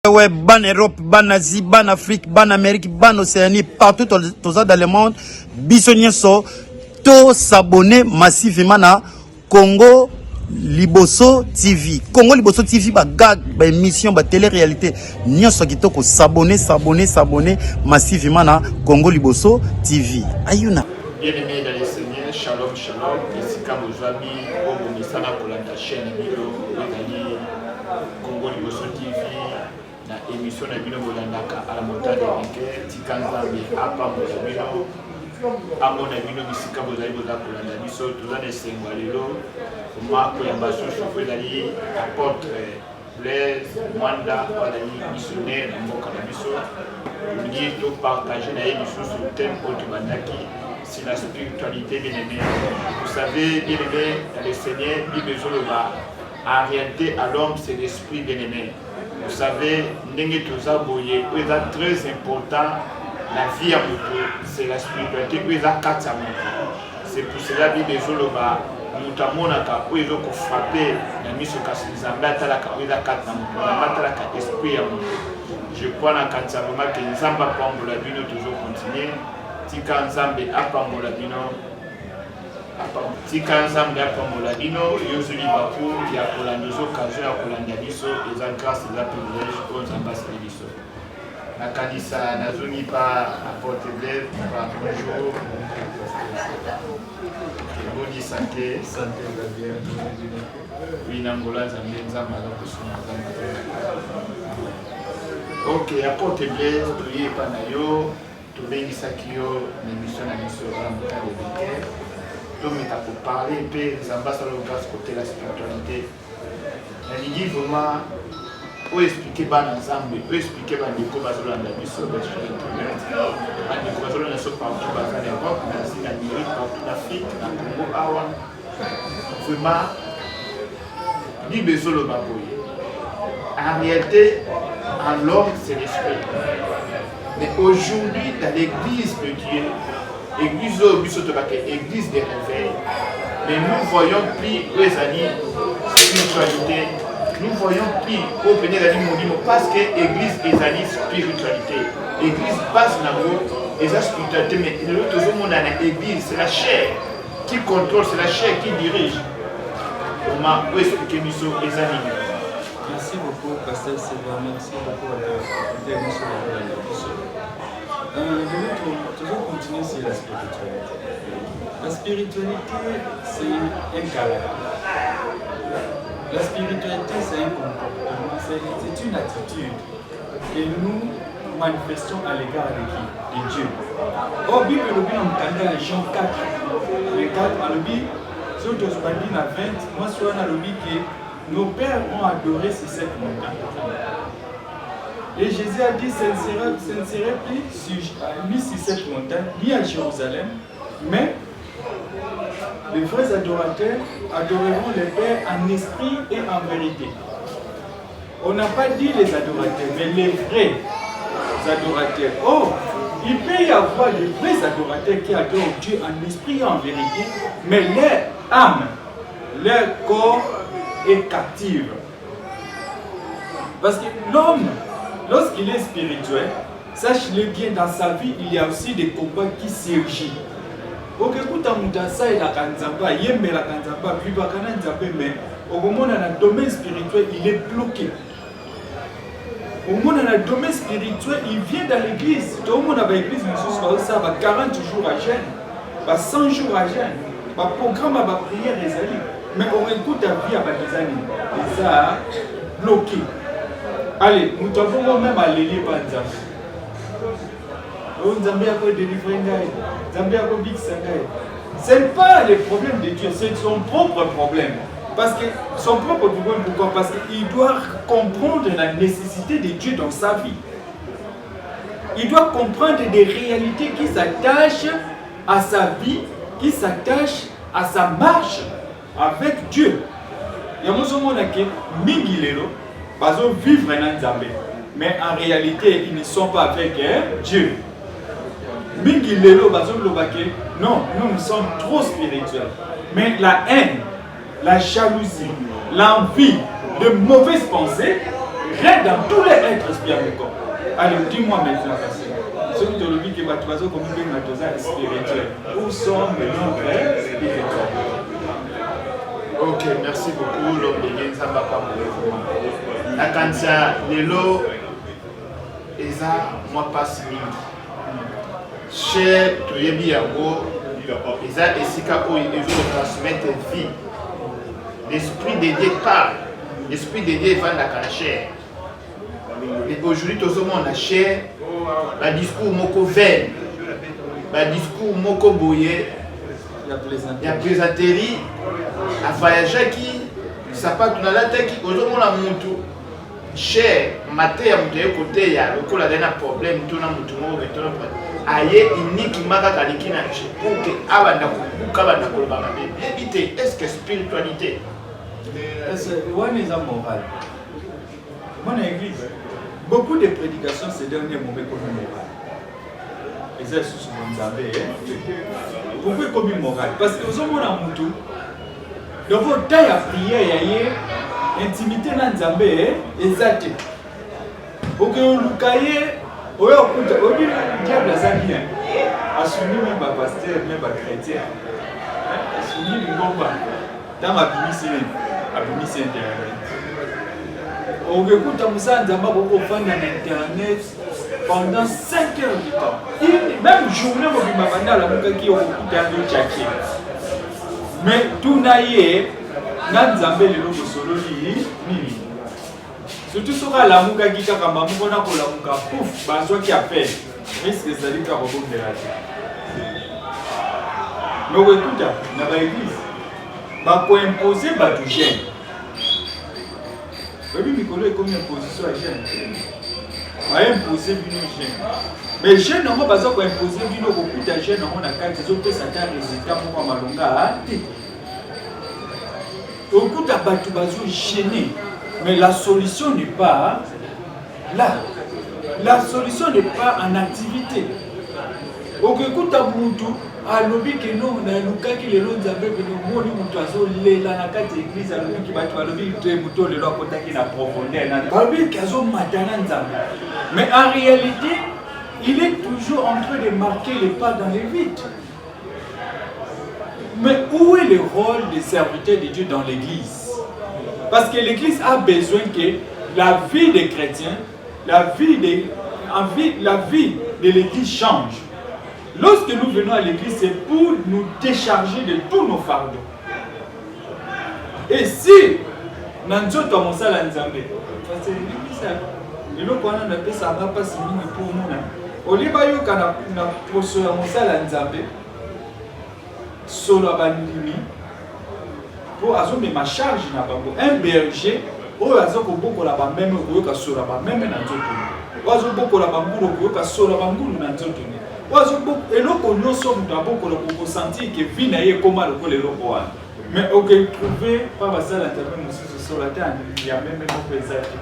Ouais, ban Europe, ban Asie, ban Afrique, ban Amérique, ban Océanie, partout dans le monde, bisognoso, to s'abonner massivement à Congo Liboso TV. Congo Liboso TV, ba gag, ba émission, ba télé-réalité. Nyonso kitoko s'abonner massivement à Congo Liboso TV. Ayuna. Bien-aimés dans les Seigneurs, shalom, shalom. Ici Kamozami, Obomisana Kolanda chaîne Milo, Congo Liboso TV. Na émission na bino bolandaka à la montagne de Tikanzambe apa mozabino amona bino bisika bozali boza kolanda biso toza na esengo lelo mako ya basusu po ezali apôtre Blaise Mwanda bazali missionnaire na mboka na biso tolingi topartage na ye lisusu thème oyo tobandaki c'est la spiritualité bien-aimée. Vous savez bien-aimé dans le Seigneur Bible ezoloba en réalité à l'homme c'est l'esprit bien-aimé. Vous savez, c'est très important. La vie à moto, c'est la spiritualité. C'est pour cela que les gens ont frappé la mise au je crois que nous avons toujours continué. Tika Nzambe apambola bino. Tika Nzambe apambola bino yozuli baku ya kolandozo kazo ya kolanda biso eza grâce eza privilège pour Nzambe asali biso. Na kanisa nazoni pa apôtre Blaise pa bonjour. Bonne santé. Santé va bien. Oui nangola Nzambe Nzambe akosunga Nzambe. OK, apôtre Blaise toye pa na yo tobengisaki yo na mission na biso à la montagne de Béquet. Donc, il faut parler un peu des ambassadeurs de côté de la spiritualité. Il dit vraiment, où expliquer ensemble, où expliquer les combats dans la mission de Internet, les combats dans partout en Europe, en Amérique, partout en Afrique, en Congo, Awa. Vraiment, il dit besoin de m'appuyer. En réalité, en l'homme, c'est l'esprit. Mais aujourd'hui, dans l'église de Dieu, église église des réveils, mais nous voyons plus les années spiritualité, nous voyons plus au péné parce que l'église est années spiritualité, l'église passe dans l'autre, et la spiritualité, mais l'autre monde dans l'église, c'est la chair qui contrôle, c'est la chair qui dirige. Comment expliquer les années? Merci beaucoup, Pasteur Sylvain, merci beaucoup à l'intervention de la mission. Je vais toujours continuer sur la spiritualité. La spiritualité, c'est un caractère. La spiritualité, c'est un comportement, c'est une attitude que nous manifestons à l'égard de qui? De Dieu. Au Bible, le Bible, on entend Jean 4, le 4, le Bible, sur le 20, moi, je suis dans le Bible que nos pères ont adoré sur cette montagne. Et Jésus a dit, ce ne serait plus ni sur cette montagne, ni à Jérusalem, mais les vrais adorateurs adoreront le Père en esprit et en vérité. On n'a pas dit les adorateurs, mais les vrais adorateurs. Oh, il peut y avoir les vrais adorateurs qui adorent Dieu en esprit et en vérité, mais leur âme, leur corps est captive. Parce que l'homme, lorsqu'il est spirituel, sache-le bien, dans sa vie, il y a aussi des combats qui surgissent. Ok, quand on a ça, il a kanzamba, il y a la kanzamba, puis il mais au moment dans le domaine spirituel, il est bloqué. Au moment dans le domaine spirituel, il vient dans l'église. Tout le monde a l'église, ça va 40 jours à jeûne, 100 jours à jeûne, le programme à prière les alliés. Mais on écoute la vie à des années, et ça bloqué. Allez, nous avons même à l'élire par Nzambe. Nzambe a quoi délivrer Nzambe a quoi big sangai. Ce n'est pas le problème de Dieu, c'est son propre problème. Parce que son propre problème, pourquoi? Parce qu'il doit comprendre la nécessité de Dieu dans sa vie. Il doit comprendre des réalités qui s'attachent à sa vie, qui s'attachent à sa marche avec Dieu. Il y a un moment où Mingilelo vivre en Nzambe, mais en réalité ils ne sont pas avec Dieu. Mingi lelo non, nous sommes trop spirituels. Mais la haine, la jalousie, l'envie, de mauvaises pensées rien dans tous les êtres spirituels. Allez, dis-moi maintenant, ce que tu as dit que tu as dit spirituel. Où sont nos vrais spirituels? Ok, merci beaucoup. L'homme de Genzamba Kambo. La cantia, l'élo, Eza, moi passe mingi. Cher, tu es bien beau. Eza, Esika, où il veut transmettre vie. L'esprit de Dieu parle. L'esprit de Dieu va dans la chair. Et aujourd'hui, tout le monde a chair. Le discours moko vain. Le discours moko boyé. Il y a plaisanterie. A voyager qui sapato na lata qui ozomona mutu cher maté ya mutu côté ya lokola dana problème tuna mutu mo betona aye unique maka kalikina pour que abanda kubuka banda koloba mabe éviter est-ce que spiritualité est-ce one is moral mon église beaucoup de prédications ces derniers moments comme moral et c'est souvent nzambe pourquoi comme moral parce que ozomona mutu donc, il y a prière, il y a intimité dans Nzambe, exact. Ok, on lukaye, on dit diable ça bien. Assumé même pas pasteur, même pas chrétien. Assumé le combat. Dans ma bimisi internet. On écoute Moussa Nzamba beaucoup fan dans internet pendant 5 heures du temps. Même journée, on dit ma la muka qui on écoute un tchaké. Mais tout naïe, Nzambe le logo solo ni. Surtout sur la muka qui kaka mamuko na ko la muka pouf bazwa qui appelle. Risque ça lui ka robot de la terre. Mais écoute, na ba église ba ko imposer ba du jeune. Oui, Mikolo est comme une position à jeune. Ba imposer bino jeune. Mais jeune non pas ko imposer bino ko kuta jeune on a quand ils ont fait ça ta résultat pour malonga. Au coup d'abatu bazou gêné, mais la solution n'est pas là. La solution n'est pas en activité. Au coup d'abutu, à l'objet que nous, on a luka qui les longs abeilles que nous moni mutuazo les la nakati église à l'objet qui batu à l'objet que muto le loi kota qui n'a profondeur. L'objet kazo matana nzambe. Mais en réalité, il est toujours en train de marquer les pas dans les vides. Mais où est le rôle des serviteurs de Dieu dans l'église? Parce que l'église a besoin que la vie des chrétiens, la vie de l'église change. Lorsque nous venons à l'église, c'est pour nous décharger de tous nos fardeaux. Et si nous avons ça dans Nzambe, parce que l'église, il faut qu'on ait ça va pas si bien pour nous. Au lieu de qu'on a posé ça dans Nzambe, solo bandimi pour azomé ma charge na bango un berger o azoko boko la ba même ko yoka solo ba même na nzoto o azoboko la bangulu ko yoka solo bangulu na nzoto ni o azoboko eloko nyonso muto aboko la ko sentir que vie na ye koma le ko le loko wana mais ok trouver pas basala tape mususu solo ata ya même moko ezaki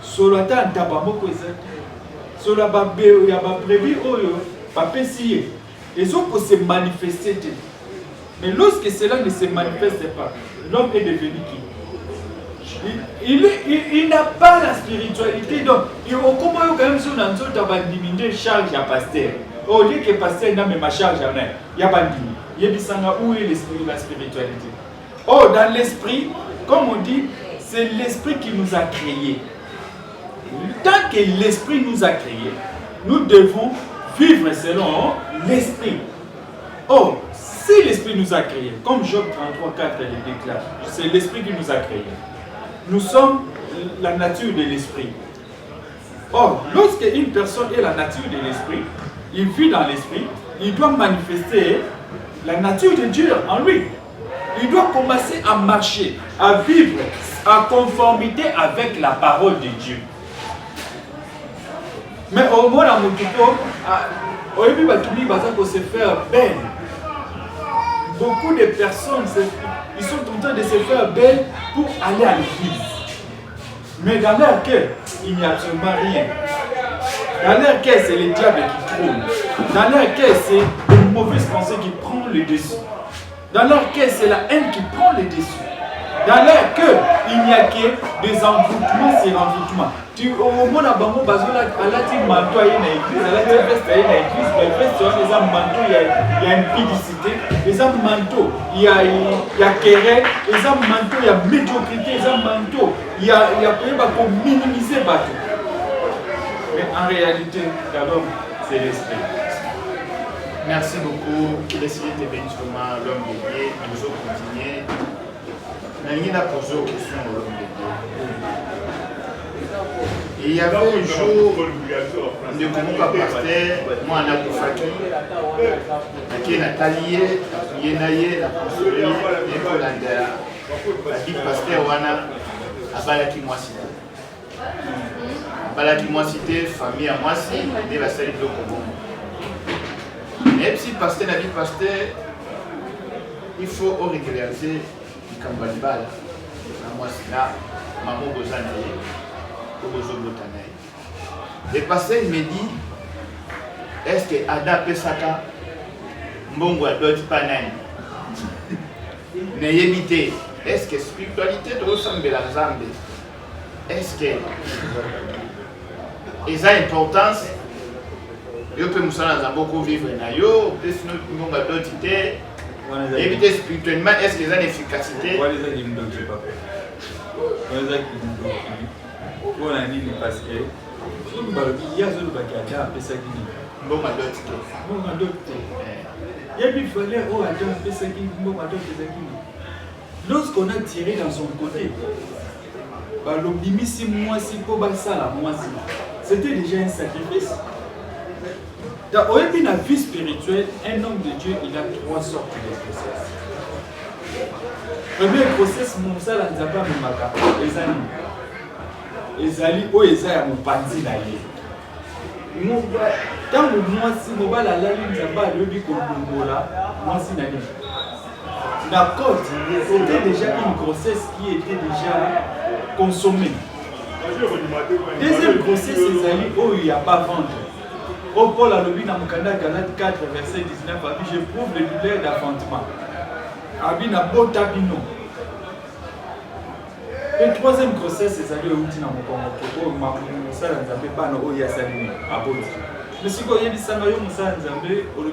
solo ata ntaba moko ezaki solo ba be ya ba prévu oyo ba pesiye. Les autres se manifester. Mais lorsque cela ne se manifeste pas, l'homme est devenu qui? Il n'a pas la spiritualité. Donc, comment quand même si on a diminué charge à pasteur? Au lieu que pasteur n'a même ma charge à rien, il y a pas de où est l'esprit, la spiritualité? Oh, dans l'esprit, comme on dit, c'est l'esprit qui nous a créés. Tant que l'esprit nous a créés, nous devons vivre selon l'esprit. Oh, si l'esprit nous a créés, comme Job 33:4 le déclare, c'est l'esprit qui nous a créés. Nous sommes la nature de l'esprit. Or, lorsque une personne est la nature de l'esprit, il vit dans l'esprit, il doit manifester la nature de Dieu en lui. Il doit commencer à marcher, à vivre en conformité avec la parole de Dieu. Mais au moins, dans mon tuto, se faire belle. Beaucoup de personnes, ils sont en train de se faire belle pour aller à l'église. Mais dans leur cœur, il n'y a absolument rien. Dans leur cœur, c'est le diable qui trône. Dans leur cœur, c'est une mauvaise pensée qui prend le dessus. Dans leur cœur, c'est la haine qui prend le dessus. Dans l'air que il n'y a que des envoûtements sur envoûtements. Au monde à Bango, Bazola, à la team manteau à une église, à la team veste à une église, mais veste sur les hommes manteaux, il y a une pudicité, les hommes manteaux, il y a querelle, les hommes manteaux, il y a médiocrité, les hommes manteaux, il y a pour minimiser bateau. Mais en réalité, d'abord, c'est l'esprit. Merci beaucoup. Laissez de bénissement l'homme de Dieu. Nous allons continuer. Nous allons poser aux questions à l'homme de Dieu. Et il y avait un jour, ne connais pas pasteur, moi on a Koufaki, qui est Nathalie, qui est Naye, la consolée, et pour la dit pasteur Wana, à Balaki Moissité. Balaki Moissité, famille à Moissi, et la salle de Kobo. Et si pasteur n'a dit pasteur, il faut régulariser le Kambalibal. Moi, c'est là, maman Bozanaye. Le pasteur me dit, est-ce que Ada Pesaka Mbongo a d'autres pananes? N'ayez est-ce que spiritualité de ressemble à la Zambie? Est-ce que ils ont importance? Je peux me sentir beaucoup vivre na yo, peut-être Mbongo a d'autres idées. Éviter spirituellement, est-ce qu'ils ont une efficacité? On a dit parce que il y a zone qui a appelé ça qui bon ma d'autres il y a plus fallait oh attends appelé ça qui bon ma d'autres lorsqu'on a tiré dans son côté bah l'oblimisi moi si pour ça là moi si c'était déjà un sacrifice. Dans la vie spirituelle, un homme de Dieu il a trois sortes de process. Premier process mon ça là nous a pas maka les amis. Ezali o ezaya mopanzi na ye ntango mwasi mobali alali nzambe alobi kolongola mwasi na ye na côte c'était déjà une grossesse qui était déjà consommée. Deuxième grossesse ezali oyo ya pas vendre. O Paul alobi na mokanda Galate 4 verset 19 abi je prouve le douleur d'enfantement abi na bota bino. Et troisième grossesse, c'est aller au Tina Mokongo, ça n'a pas de ya salini à Bodi. Mais si vous avez dit ça, vous avez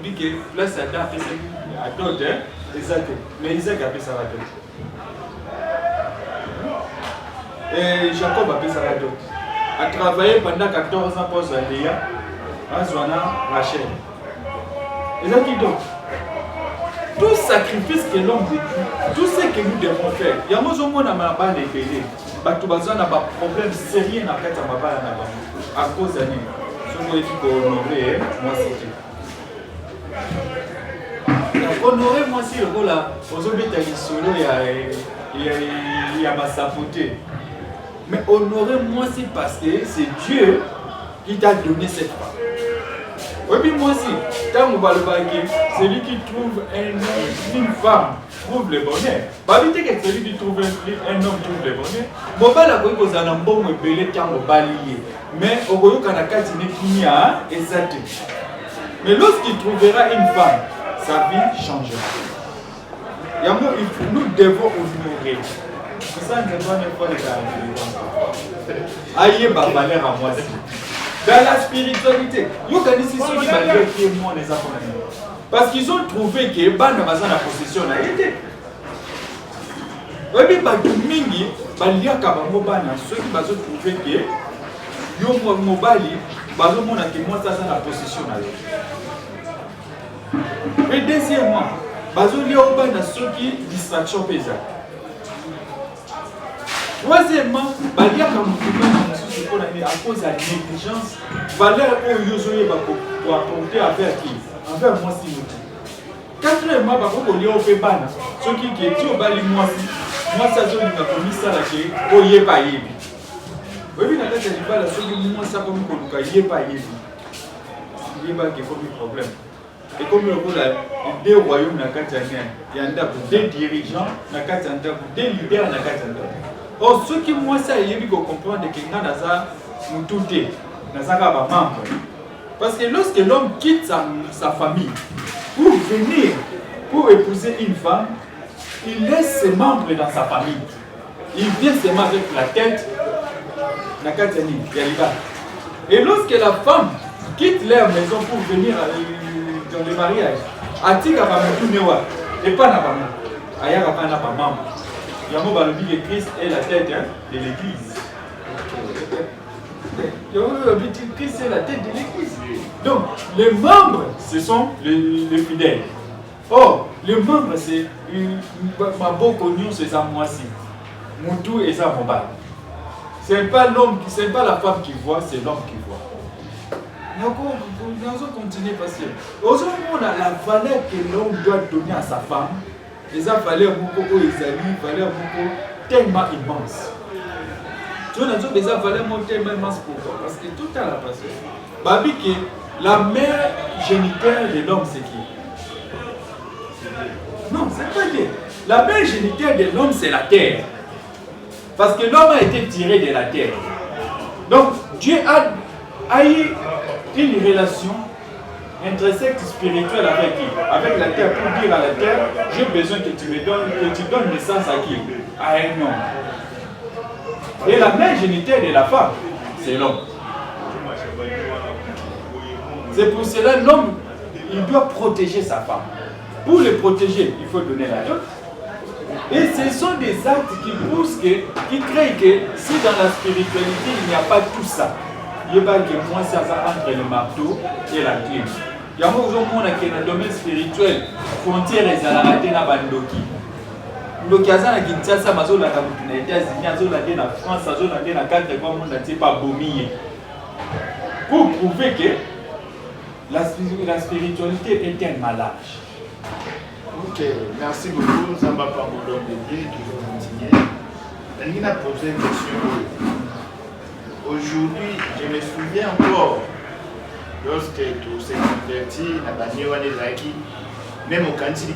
dit que place à date, à d'autres, exact. Mais Isaac a fait ça à d'autres. Et Jacob a fait ça à d'autres. A travaillé pendant 14 ans pour Zandéa, à Zwana, Rachel. Et ça qui donc tout sacrifice que l'homme vécu, tout ce que nous devons faire, il y a un moment où on a mal épelé, il y a un problème sérieux dans la tête à cause de nous. Ce qui est honoré, moi c'est honoré, moi c'est le rôle là, aux hommes il y a ma sapoté. Mais honoré, moi c'est parce que c'est Dieu qui t'a donné cette femme. Oui, moi aussi, quand on va le baguer, celui qui trouve une femme trouve le bonheur. Pas vite que celui qui trouve un homme trouve le bonheur. Mon bal a besoin d'un bon belé quand on va lier. Mais au bout de la carte, il y a exact. Mais lorsqu'il trouvera une femme, sa vie changera. Nous devons honorer. C'est ça, nous devons ne pas les garder. Aïe, valeur à moi. Dans la spiritualité, parce qu'ils ont trouvé que Ban n'a pas la possession a été. Oui, mais Mingi, Balia Kabamobana, ceux qui ont trouvé que Yomo Mobali, Bazomona qui montre ça la possession a été. Et deuxièmement, Bazolia Obana, ceux qui distraction paysanne. Troisièmement, Balia Kabamobana, à cause de la négligence, valeur au Yosoye pour apporter affaire qui envers moi si nous. Quatrièmement, parce qu'on y a au Pébana, ceux qui étaient au Bali moi ça zone n'a commis ça là qui au yé pas yé. Oui, mais la tête du bal, ceux qui moi ça comme qu'on yé pas yé. Il y a qui comme problème. Et comme le rôle des royaumes n'a qu'à tenir, il y a des dirigeants n'a qu'à tenir, des leaders n'a qu'à tenir. Or, ceux qui moi ça y est, ils comprennent que quand nous tout est, nous avons membre. Parce que lorsque l'homme quitte sa famille pour venir, pour épouser une femme, il laisse ses membres dans sa famille. il vient seulement avec la tête, la Katani, Yaliba. Et lorsque la femme quitte leur maison pour venir dans le mariage, Atika va me tourner, et pas na maman. Ayaka pas na maman. Yamo Balobi que Christ est la tête de l'église. Christ est la tête de l'église. Donc, les membres, ce sont les fidèles. Or, les membres, c'est ma beau connu, c'est ça moi aussi. Moutou et ça mon bal. C'est pas l'homme, c'est pas la femme qui voit, c'est l'homme qui voit. Nous allons continuer parce que aujourd'hui, on a la valeur que l'homme doit donner à sa femme. Et ça valeur beaucoup valeur beaucoup tellement immense. Tu vois, nous avons valeur tellement immense pourquoi? Parce que tout à la passion. Babi que la mère génitale de l'homme c'est qui? Non, c'est pas Dieu. La mère génitale de l'homme c'est la terre. Parce que l'homme a été tiré de la terre. Donc Dieu a eu une relation intrinsèque spirituelle avec qui? Avec la terre, pour dire à la terre, j'ai besoin que tu me donnes, que tu donnes naissance à qui? À un homme. Et la mère génitale de la femme, c'est l'homme. C'est pour cela l'homme, il doit protéger sa femme. Pour le protéger, il faut donner la dot. Et ce sont des actes qui poussent, qui créent que si dans la spiritualité il n'y a pas tout ça, il y a que moi ça entre le marteau et la clé. Il y a qui dans le domaine spirituel, frontière et zalarate na bandoki. Ndoki aza na Kinshasa mazola ka mutu na États-Unis, azola na France, azola na quatre kwa monde na pas bomier. Pour prouver que la spiritualité est un malage. Ok, merci beaucoup, Zamba Pambolon Bédier, qui va continuer. Il a posé une question. Aujourd'hui, je me souviens encore, lorsque tout s'est converti, même au Kanti,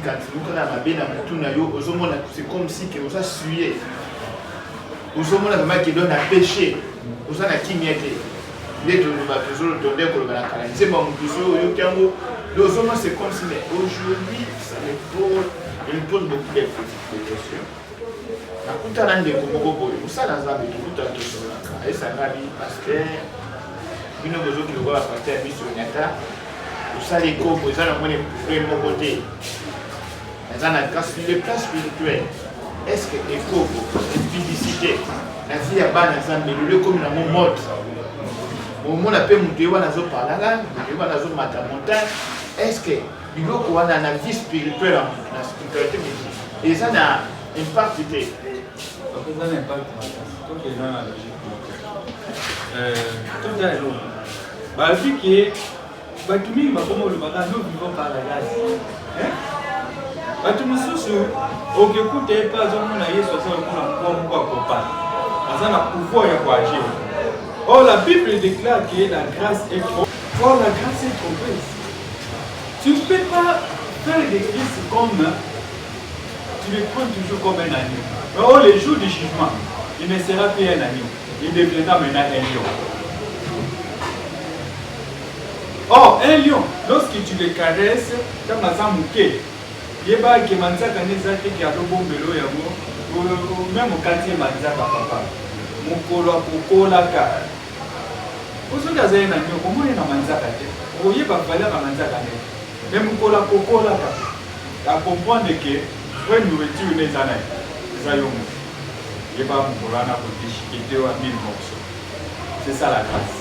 c'est comme si vous avez sué. Vous avez vraiment qui donne à pécher. Vous avez qui m'y c'est comme si, mais aujourd'hui, ça me pose beaucoup de questions. Est-ce que les publicité, la vie à bas le comme dans mon mode. Au moment où on a est-ce que on a une vie spirituelle, la spiritualité, et ça a un impact? Ça a un impact. Tout est dans la logique. Tout est l'eau. Bah, vu que nous vivons par la grâce. Tout le monde, au écoute, pas on a eu 60 pour pouvoir agir. Or, la Bible déclare que la grâce est trop. Or, la grâce est trop. Tu ne peux pas faire des Christ comme tu le prends toujours comme un agneau. Or, les jours du jugement, il ne sera plus un agneau. Il deviendra maintenant un lion. Or, un lion, lorsque tu le caresses, tu as un mouquet. Il y a des manzaka qui a le bon vélo, même au quartier manzaka papa. Mukolo kukolaka. Usuka zaina nyo komo ina manzaka te. Oye ba valeur manzaka ne. Mais mukola kukolaka. À comprendre que when nourriture n'est pas zayo. Il va mukola na potishikite wa 1000 morceaux. C'est ça la grâce.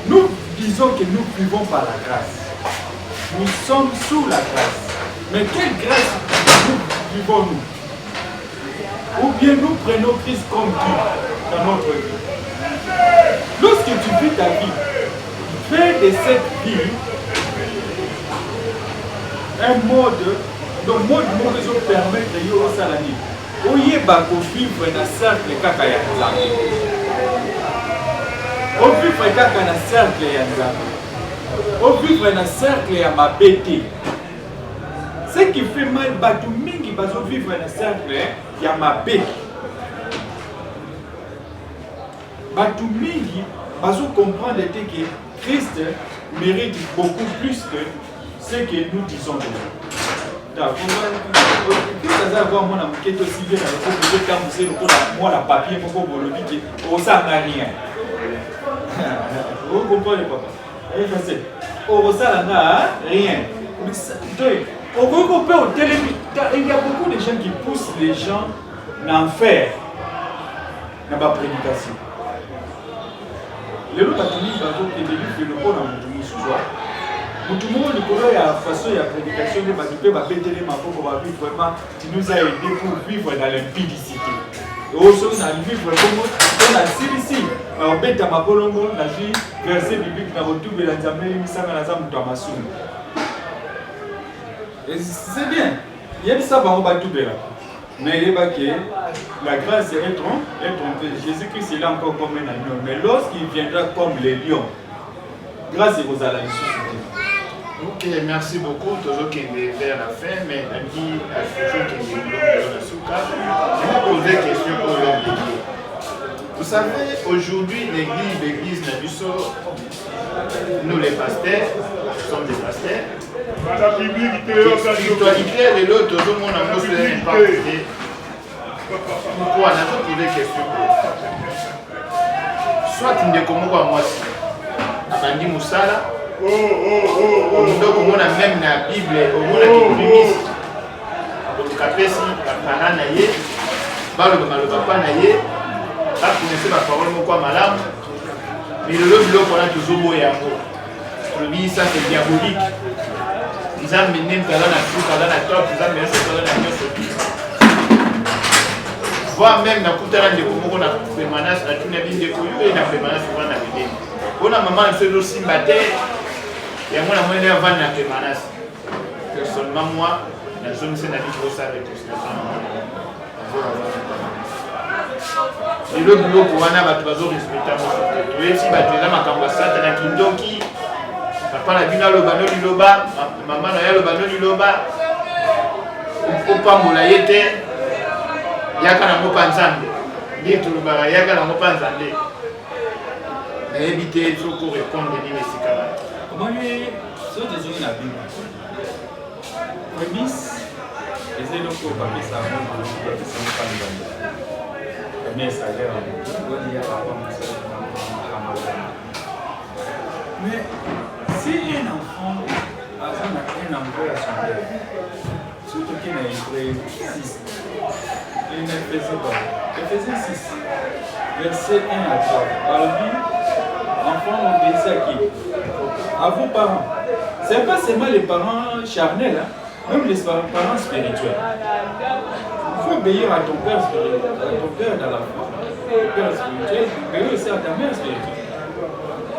Nous disons que nous vivons par la grâce. Nous sommes sous la grâce. Mais quelle grâce vivons-nous? Ou bien nous prenons Christ comme Dieu dans notre vie. Lorsque tu vis ta vie, fais de cette vie un mode, le mode nous permet de vivre au salami. Où il y a vivre dans le cercle kakaya nzambe. Au vivre kakaya dans le cercle ya nzambe. Au vivre dans le cercle ya mabete. Ce qui fait mal, batu mingi bazo vivre dans le cercle ya mabe. Batu mingi bazo comprendre que Christ mérite beaucoup plus que ce que nous disons de lui. ça avoir mon amour qui est aussi bien dans le coup de temps vous savez le moi la papier pour vous le dire au ça n'a rien vous comprenez papa et facile au ça n'a rien au groupe au télévision il y a beaucoup de gens qui poussent les gens à faire dans la prédication les autres batteries bateau qui délivre le pôle en mutumu soir mutumu le pôle ya façon ya prédication de batupé va péter les mapos pour vivre vraiment tu nous as aidé pour vivre dans l'impudicité et aussi on a vivre comme on a ici on bête à ma polongo na vie verset biblique na retour de la nzambe misanga na zamu to masumi et c'est bien il y a ça va on va tout bien mais il est pas que la grâce est trompée. Jésus-Christ est là encore comme un agneau. Mais lorsqu'il viendra comme les lions, grâce aux à la Ok, merci beaucoup. Toujours qui est vers la fin, mais on dit à toujours qui est dans le souka. Je vais poser une question pour l'homme. Vous savez, aujourd'hui, l'église Nabusso, nous les pasteurs, sommes des pasteurs. Spiritualité, et l'autre, tout le monde a posé une partie. Pourquoi on a posé des questions? Soit tu ne comprends pas moi, Abandi Moussala, on a même la Bible, on a qui prémisse. Donc, après, si la parole n'a pas naïe, pas connaissez la parole, quoi, madame, mais le bloc, on a toujours beau et amour. Le dit ça, c'est diabolique. Ils ont mené dans la tout, dans la top, ils ont mené dans la mieux. Voire même dans le terrain de Komoko, on a permanence, on a tout le de Koyo et on a permanence souvent dans le dé. On a maman fait aussi battre, et moi, on a vendre la permanence. Personnellement, moi, la zone c'est la vie qui ça avec tout ça. Et le boulot pour un abat, tu vas respecter mon frère. Tu es ici, tu es là, ma cambassade, tu as Kindoki. Papa na bina loba no liloba, maman na ya loba no liloba. Opa mola yete. Yaka na mopa nzambe. Ndi to loba yaka na mopa nzambe. Na éviter de ko répondre ni mesikala. Comment lui so de zo na Bible. Prémisse et le ko papier ça on pas nzambe. Mais ça l'air on dit mais si un enfant a un envoi à son père, surtout qu'il a Hébreu 6, il ne faisait pas. Éphésiens 6, verset 1 à 3. Par lui, enfant obéissez à qui? À vos parents. Ce n'est pas seulement les parents charnels, hein? Même les parents spirituels. Il faut obéir à ton père spirituel, à ton père dans la foi. Ton père spirituel, obéir aussi à ta mère spirituelle.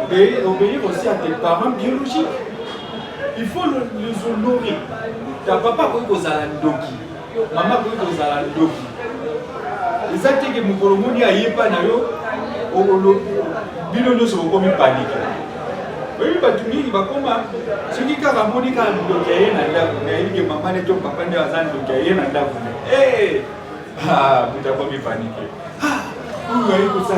Obéir aussi à tes parents biologiques. Il faut les honorer. Ta papa peut être à l'andoki. Maman peut être à l'andoki. Les actes que mon colomoni a yé pas nayo, bilono se comme panique. Oui, bah tu dis, il va comme ce qui a ramoni quand l'andoki est nanda, il dit que maman est ton papa n'est pas l'andoki est nanda. Eh, ah, vous avez comme paniqué. Ah, vous avez que ça.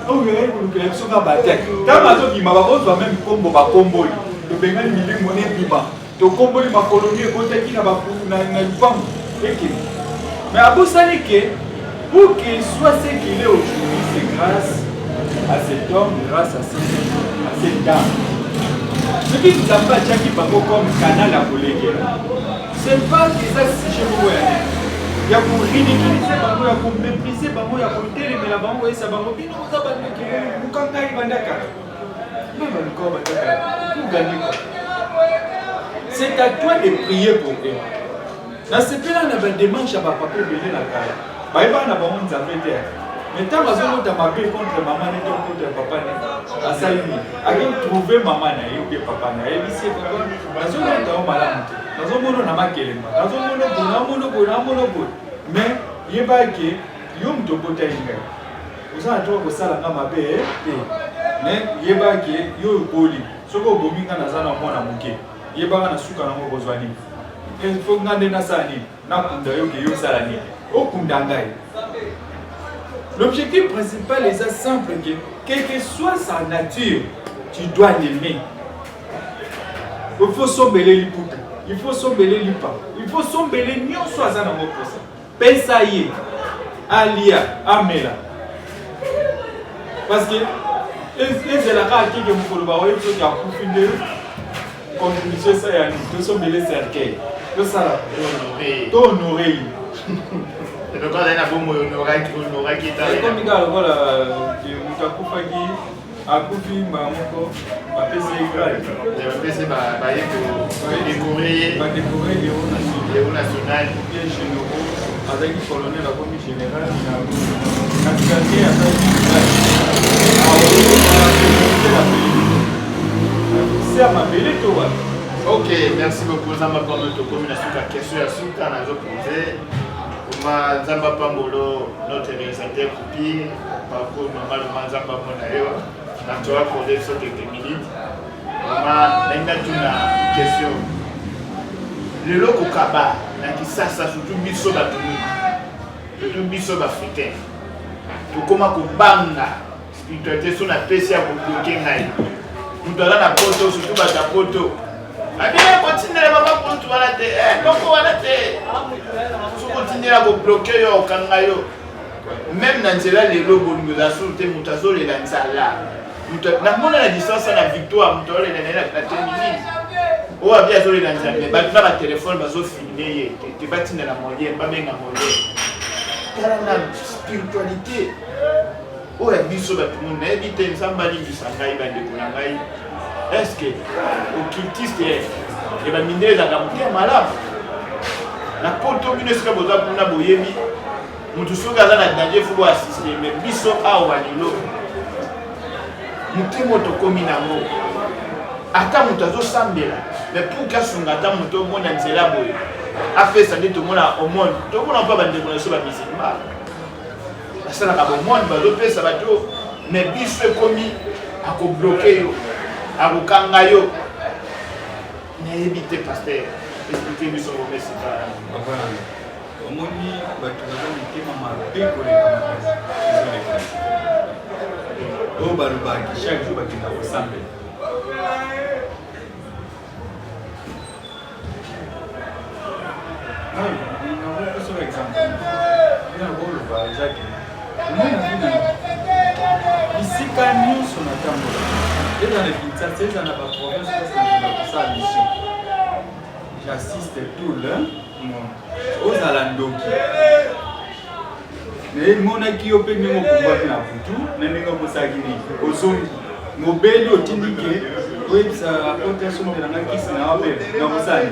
Oh, il y a une collection à battre. Quand tu m'as même combo, ma combo, le bénin millier monnaie pipa. Tu combo ma colonie et côté qui n'a pas une femme. Mais à vous savez que pour qu'il soit ce qu'il est aujourd'hui, c'est grâce à cet homme, grâce à cette dame. Ce qui nous a pas dit comme canal à collègue, c'est pas que ça si je vous vois. Il y a pour ridiculiser, il y a pour mépriser, il y a pour téléméler, il y a pour c'est à toi de prier pour eux. Dans ce pays-là, on a des manches à papa belé la carrière. Il y a des gens qui mais tant que tu as marqué contre maman et contre papa, à ça, à qui trouver maman et papa, et ici, papa, dans un monde, on a malade. Dans un monde, on a marqué les mains. Dans un monde, on a mais il y a pas que yom to bota inga. Vous avez trouvé que ça la ngama be mais il y a pas que yo boli. Soko bominga na zana mwana muke. Il y a pas na suka na ngo bozwani. Il faut ngande na sani na kunda yo ke yo sala ni. O kunda ngai. L'objectif principal est ça simple que quelle que soit sa nature, tu dois l'aimer. Il faut sombrer les poutres. il faut sombele lipa. Il faut sombele nyonso aza na mokosa. Pesa ye. Alia, amela. Parce que ezalaka akeke mokolo baoye soki akufi nde contribution esa ya nini tosombele cercueil tosala tohonore ye ekomi kaka lokola moto akufaki akufi mbala moko bapesa ye grade badekore héros national bien généraux azalaki colonel akomi général na quartier azalaki ok, merci beaucoup. Zamba comme tu comme la suka question ya suka na zo poser. Kuma Zamba Pambolo notre réalisateur Coupi parcours normalement Zamba mona yo na tu vas poser sur quelques minutes. Kuma nenda tuna question. Le loko kaba na kisasa surtout biso batuni. Surtout biso africain. Tu koma kubanga spiritualité sur la pesi ya kubloquer ngai. Mutala na poto surtout bata poto. Abia continuer baba poto wala te. Donc wala te. Su continuer à bloquer yo kanga yo. Même dans cela les lobos nous la soute mutazo le lanzala. Na mona la distance na victoire mutole na tenini. O abia zo le lanzala mais ba na téléphone bazo filmer ye. Te batina la moyen ba benga moyen. Tala na spiritualité. Oh, il y a des choses qui sont très bien. Est-ce que au cultiste et la mine de la gamme malade la poto mine serait besoin pour la boyemi nous tous les gars dans danger faut assister mais biso a walilo mutemo to komina mo ata mutazo sambela mais pour que sungata muto mona nzela boye a fait ça dit tout monde au monde tout le monde pas bande connaissance ba musulman ça na bon monde ba lope ça ba to mais biso komi a ko bloquer yo a ko kanga yo na éviter pasteur expliquer biso au message voilà omoni bato bazali tema mabe koleka makasi o balobaki chaque jour bakenda kosambe par exemple na boloba ezaki omona vina bisika nyonso na tambola eza na Kinshasa eza na baprovince parce kosala mission j'assiste tout le ozala ndoki mais monaki yo mpe ndenge okombwaki na butu na ndenge okosalaki nini ozongi mobeli otindike oyebisa apote asombelanga kisi na wapele na kosali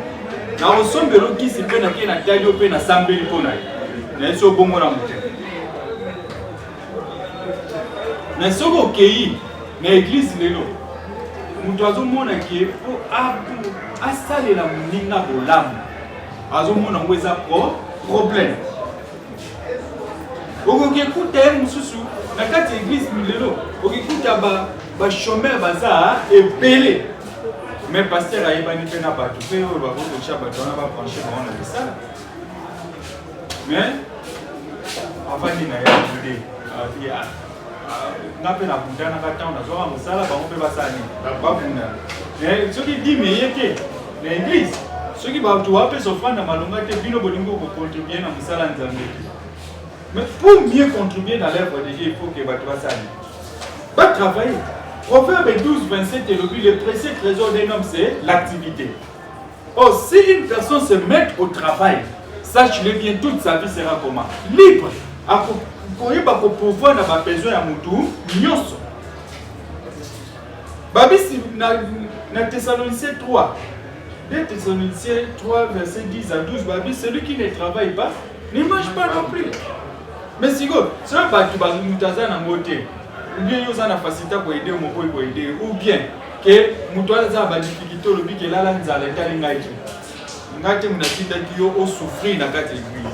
na osombela okisi mpe nake na tali yo mpe nasambeli mpo na ye naye so obongo na motema na soki okei na eglise lelo moto azomonaki ye mpo asalela moninga bolamu azomona ngo eza problème okoki ekuta ye mosusu na kati ya eglise lelo okikuta bachômeur baza ebele mais paster ayebani mpe na bato mpe oyo bakokosha bato wana babranche bango na misala mais avandi na ye abude nga mpe nabundanaka ntango nazwaka mosala bango mpe basali babundana soki dime ye te na eglise soki bato bapesa ofranda malonga te bino bolingi kocontribue na mosala nzambe te mais pour mieux contribuer dans l'œuvre de Dieu il faut que bato basali batravailler. Proverbe 12-27 et le précieux trésor d'un homme c'est l'activité. Or si une personne se met au travail, sache-le bien, toute sa vie sera comment? Libre. Pour pouvoir n'a pas besoin à moutou, nyonso. Babi si na Thessaloniciens 3. 2 Thessaloniciens 3 verset 10 à 12, Babi celui qui ne travaille pas ne mange pas non plus. Mais si go, c'est un batu bazumutaza na moté. Ou bien ils ont la facilité pour aider ou aider, ou bien que mutual za ba difficulté le bi que là nzala tali ngaki ngaki mnasita kiyo o souffrir na kati église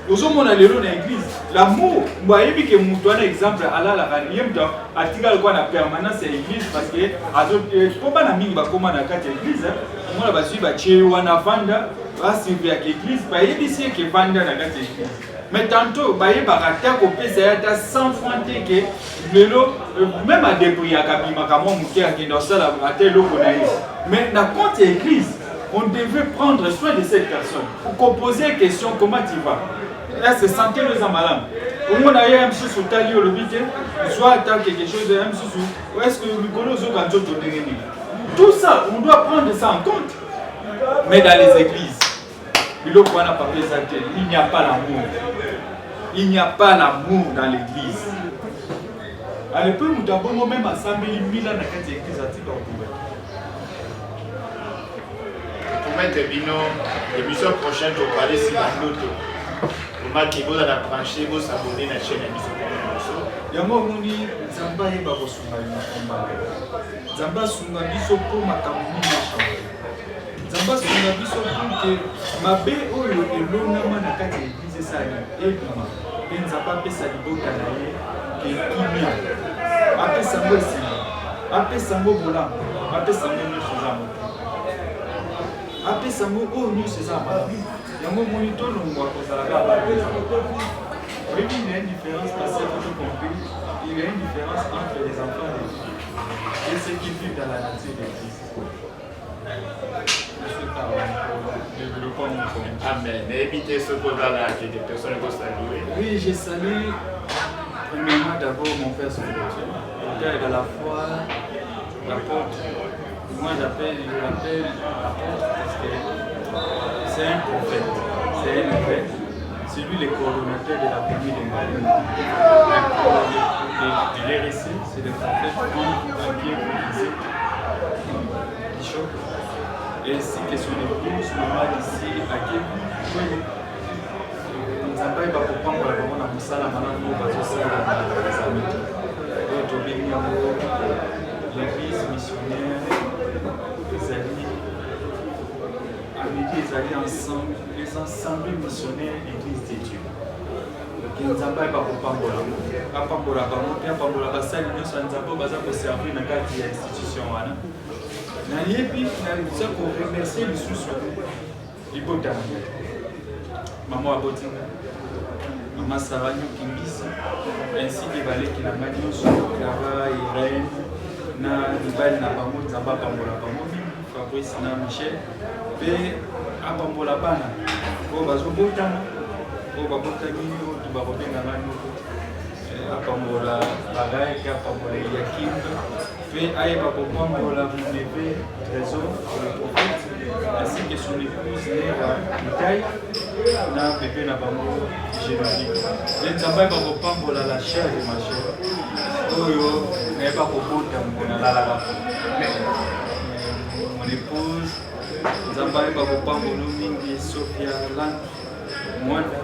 ozomona lelo na église l'amour mbayebi que mutual exemple ala la kaniem donc atika kwa na permanence à église parce que azo po bana mingi ba koma na kati église mona ba suivi ba che wana vanda ba suivi à église ba yebi si que vanda na kati église. Mais tantôt, bah, il va rater au pays, c'est 100 francs que même à débrouiller à Kabima, comme on m'a dit dans ça, mais dans compte église, on devait prendre soin de cette personne. Pour poser une question, comment tu vas? Là, c'est santé le zamalam. Au moins, il y a un sous au tali au lobité, soit quelque chose de un sous. Ou est-ce que le Nicolas Zoganjo tout ça, on doit prendre ça en compte. Mais dans les églises, il n'y a pas l'amour. Il n'y a pas l'amour dans l'église. À l'époque, nous avons même assemblé 1000 ans dans l'église à Tika. Pour mettre Bino, l'émission prochaine, pour parler si l'autre. Pour mettre que vous allez brancher, vous abonner à la chaîne d'émission. Yango moni Zamba yeba kosunga makomba. Zamba sunga biso po makamuni na chambre. Zamba sunga biso po ke mabe oyo elongama na kati ya église sali ebima. Pe Nzamba pesa libota na ye ke kimia. Apesa ngo esila. Apesa ngo bolamu. Apesa ngo nyonso za moto. Apesa ngo oyo nyonso eza malamu. Yango moni tolongwa kozala kaka pesa. Oui, il y a une différence, parce que tout compris, il y a une différence entre les enfants d'église et ceux qui vivent dans la nature d'église. Amen. Évitez ce qu'on-là que des personnes vont saluer. Oui, j'ai salué premièrement d'abord mon père spirituel. Mon père est de la foi, l'apôtre. Moi j'appelle l'apôtre parce que c'est un prophète, c'est un prophète. C'est lui le coordonnateur de la famille de Marie. De l'RSC, c'est le prophète Pierre Boulisé, Bishop. Et ainsi que son épouse, maman ici, à Kébou. Nzamba va comprendre la maman dans Moussala, maintenant nous allons faire les amis. L'église missionnaire, les amis. Les alliés ensemble, les ensembles missionnaires l'église de Dieu. Nzamba va kupambola. Apambola bamote, apambola basali nyonso Nzamba baza ko servir na kati ya institution wana. Na yebi na liza ko remercier lisusu. Libota. Maman Abotinga. Maman Saranyo Kimbisa. Ainsi que baleki na nyonso Clara Irène na libali na bango Nzamba pambola bango. Fabrice na Michel. Pe apambola bana ko bazobotana ko babotani to bakobenga ngani apambola bagaye ka apambola Yakim pe ayeba kopambola Muneve Trésor le prophète ainsi que son épouse Léa Mitaï na bébé na bango Jérémie et Nzamba ba kopambola la chair de ma chair oyo ayeba kopota mona la mon épouse Nzamba va kopambola mingi Sophia Lan mwana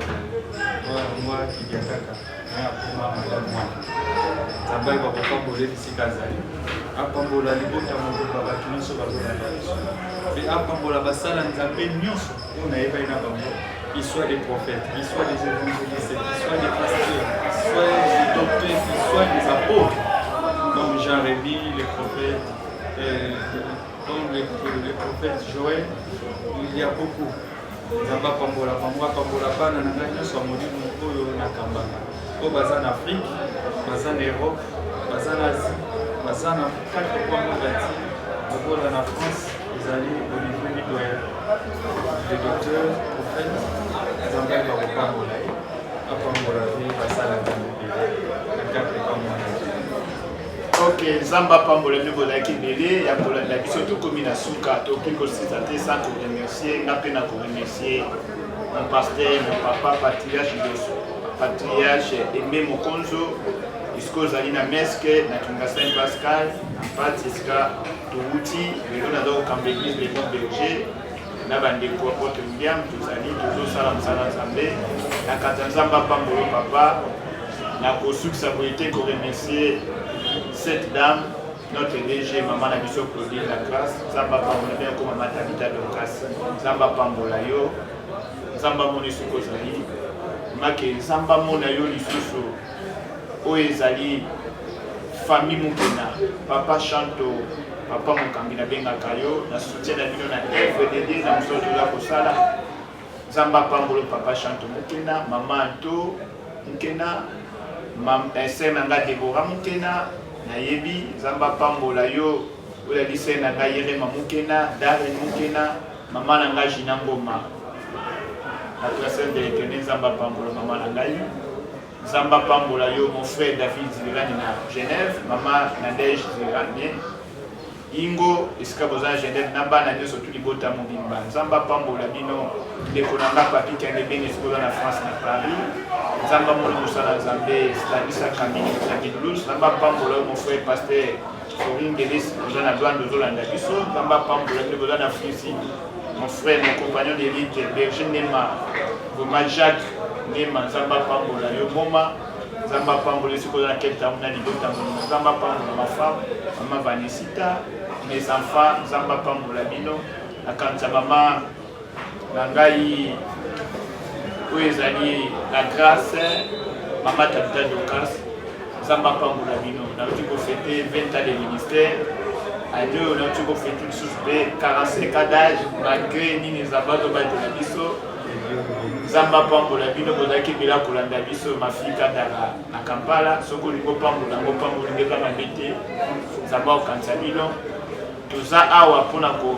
moi qui vient kaka na kuma madame mwana Nzamba va kopambola bisika zali apambola libota moko baba nyonso bazolanda biso pe apambola basala Nzambe nyonso mpona yeba na bango qu'ils soient des prophètes, qu'ils soient des évangélistes, qu'ils soient des pasteurs, qu'ils soient des docteurs, qu'ils soient des apôtres comme Jean Rémy, les prophètes comme le prophète Joël, il y a beaucoup. Nzamba pambola bana na ngai nyonso molimo oyo na kambanga. Oyo baza en Afrique, baza en Europe, baza en Asie, baza na 4 points mondiaux. Oyo na France, ezali au niveau mitoyen. Les docteurs, prophètes, Nzamba pambola apambola basala na 4 points mondiaux. Ok, Nzamba pambola miko la kibele ya kolanda biso to komi na suka to kiko sisate sans te remercier na pena ko remercier mon pasteur mon papa patriarche Dosso patriarche Aimé Mokonzo isko zali na meske na Kinga Saint Pascal patiska tuuti lelo na do kambe église le bon berger na bande ko porte William tuzali tuzo sala msala Nzambe na kata Nzamba pambola papa na ko suksa ko été ko remercier cette dame, notre DG, maman Nabiso Claudine Laclasse, Nzamba Pambola bien comme maman Tabita Docas, Nzamba Pambola yo, Nzamba Monisuko Zali, Make Nzamba Mona yo lisusu, Oezali, famille Mukena, papa Chanto, papa Mukambina Benga Kayo, na soutien na bino na FDD, na msoto la Kosala, Nzamba Pambola papa Chanto Mukena, maman Anto Mukena, sœur Nanga Deborah Mukena, Nayebi, Nzamba pambola yo, ola lise na Gayere Mukena, Darren Mukena, maman nanga Gina Ngoma la classe de l'Éternel Zamba Pambola maman nangai Zamba Pambola yo mon frère David Zirani na Genève maman Nadège Zirani Ingo iskaboza Genève namba na nyoso tuli bota mobimba Zamba Pambola bino de konanga papi kende bene skola na France na Paris Zamba molo musala Zambe Slavisa Kamini na Kidulus Zamba Pambola mon frère pasteur Corinne Gelis boza na douane de Zolanda biso Zamba Pambola bino boza na Frisi mon frère mon compagnon d'élite Berger Nema Goma Jacques Nema Zamba Pambola yo moma Zamba Pambola sikola na Cape Town na libota mona Zamba Pambola ma femme maman Vanesita mes enfants Zamba Pambola bino akanza mama nangai oezali la grâce maman Tabita Dokas Zamba Pambola bino na ko fêter 20 ans de ministère à deux on a ko fêter tout suspect 45 ans d'âge malgré ni les abato ba de la biso Zamba Pambola bino bozaki bila kolanda biso mafika dala na Kampala soko liko Pambola ngo Pambola ngeka mabete Zamba okanza bino toza awa pona ko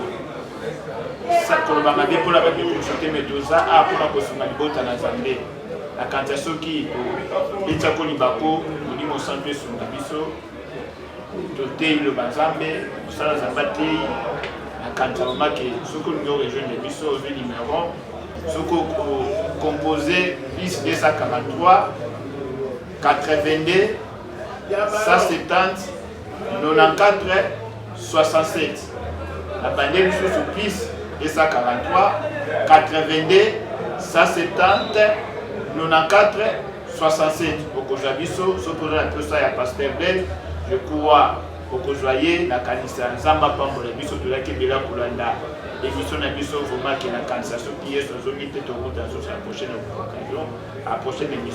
sakoloba mabe pona ba ko sote mais toza awa pona ko sima libota na Zambe akanza soki eta ko libako ni mo santé sunda biso tote le Bazambe sala Zamba te akanza make soko ngo région de biso au numéro soko composé bis 243 82 170 94 67 la bandée sous bis 243 82 170 94 67 au Kojabiso soko la posa ya pasteur Blaise je crois au Kojoyer la kanisa Zamba Pambola biso to la kebela kulanda émission na biso vraiment que la cancer qui est sur zone de route dans la prochaine occasion à prochaine émission